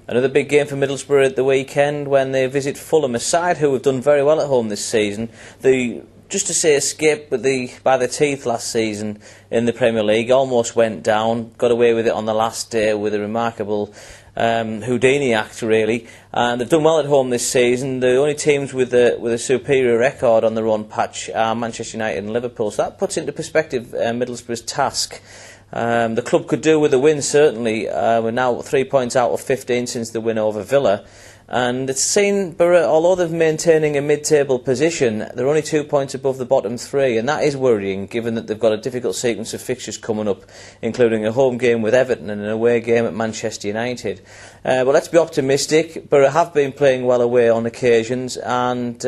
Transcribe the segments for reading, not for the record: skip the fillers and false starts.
Another big game for Middlesbrough at the weekend when they visit Fulham, a side who have done very well at home this season. They, just to say, escaped by the teeth last season in the Premier League, almost went down, got away with it on the last day with a remarkable Houdini act, really. And they've done well at home this season. The only teams with a superior record on their own patch are Manchester United and Liverpool. So that puts into perspective Middlesbrough's task. The club could do with a win, certainly. We're now 3 points out of 15 since the win over Villa. And it's seen Boro, although they're maintaining a mid-table position, they're only 2 points above the bottom three, and that is worrying, given that they've got a difficult sequence of fixtures coming up, including a home game with Everton and an away game at Manchester United. But let's be optimistic. Boro have been playing well away on occasions, and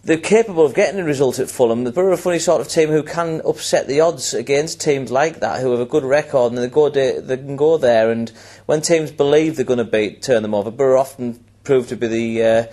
they're capable of getting a result at Fulham. The Boro are a funny sort of team who can upset the odds against teams like that, who have a good record, and they can go there, and when teams believe they're going to turn them over, Boro often prove to be the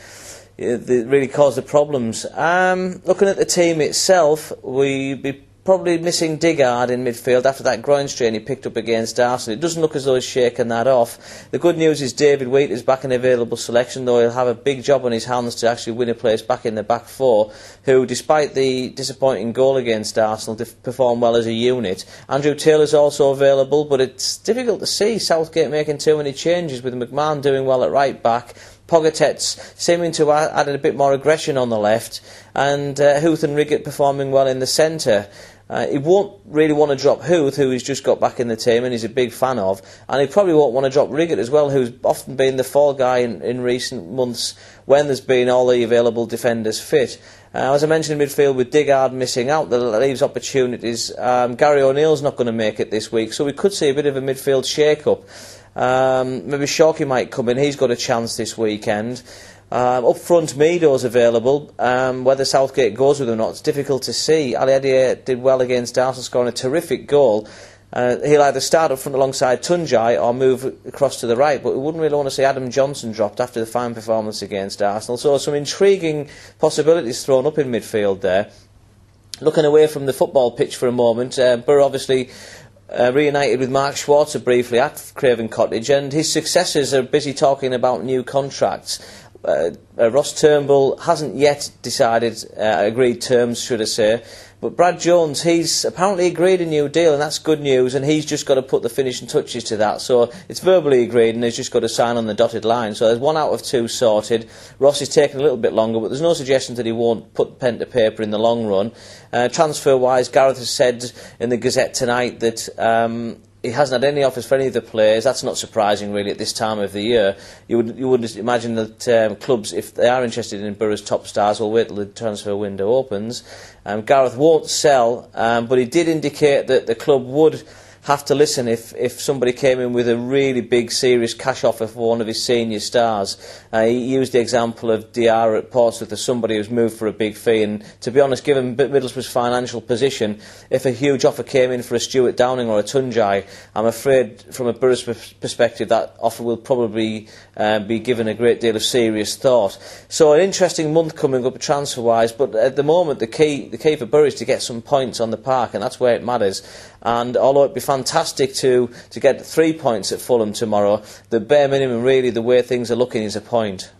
really cause the problems. Looking at the team itself, we'd be probably missing Digard in midfield after that groin strain he picked up against Arsenal. It doesn't look as though he's shaken that off. The good news is David Wheat is back in available selection, though he'll have a big job on his hands to actually win a place back in the back four, who, despite the disappointing goal against Arsenal, performed well as a unit. Andrew Taylor's also available, but it's difficult to see Southgate making too many changes, with McMahon doing well at right back, Pogatet's seeming to have added a bit more aggression on the left, and Huth and Riggett performing well in the centre. He won't really want to drop Huth, who he's just got back in the team and he's a big fan of, and he probably won't want to drop Riggett as well, who's often been the fall guy in recent months when there's been all the available defenders fit. As I mentioned in midfield, with Digard missing out, that leaves opportunities. Gary O'Neill's not going to make it this week, so we could see a bit of a midfield shake-up. Maybe Sharkey might come in, he's got a chance this weekend. Up front, Mido's available. Whether Southgate goes with him or not, it's difficult to see. Ali Adier did well against Arsenal, scoring a terrific goal. He'll either start up front alongside Tunjai or move across to the right, but we wouldn't really want to see Adam Johnson dropped after the fine performance against Arsenal. So some intriguing possibilities thrown up in midfield there. Looking away from the football pitch for a moment, Boro obviously reunited with Mark Schwarzer briefly at Craven Cottage, and his successors are busy talking about new contracts. Ross Turnbull hasn't yet decided agreed terms, should I say, but Brad Jones, he's apparently agreed a new deal, and that's good news, and he's just got to put the finishing touches to that. So it's verbally agreed, and he's just got to sign on the dotted line. So there's 1 out of 2 sorted. Ross is taking a little bit longer, but there's no suggestion that he won't put pen to paper in the long run. Transfer-wise, Gareth has said in the Gazette tonight that he hasn't had any offers for any of the players. That's not surprising, really, at this time of the year. You wouldn't imagine that clubs, if they are interested in Boro's top stars, will wait till the transfer window opens. Gareth won't sell, but he did indicate that the club would have to listen if somebody came in with a really big, serious cash offer for one of his senior stars. He used the example of Diarra at Portsmouth as somebody who's moved for a big fee, and to be honest, given Middlesbrough's financial position, if a huge offer came in for a Stuart Downing or a Tunjai, I'm afraid from a Boro's perspective that offer will probably be given a great deal of serious thought. So an interesting month coming up transfer-wise, but at the moment the key for Boro is to get some points on the park, and that's where it matters. And although it'd be fantastic to get 3 points at Fulham tomorrow, the bare minimum, really, the way things are looking, is a point.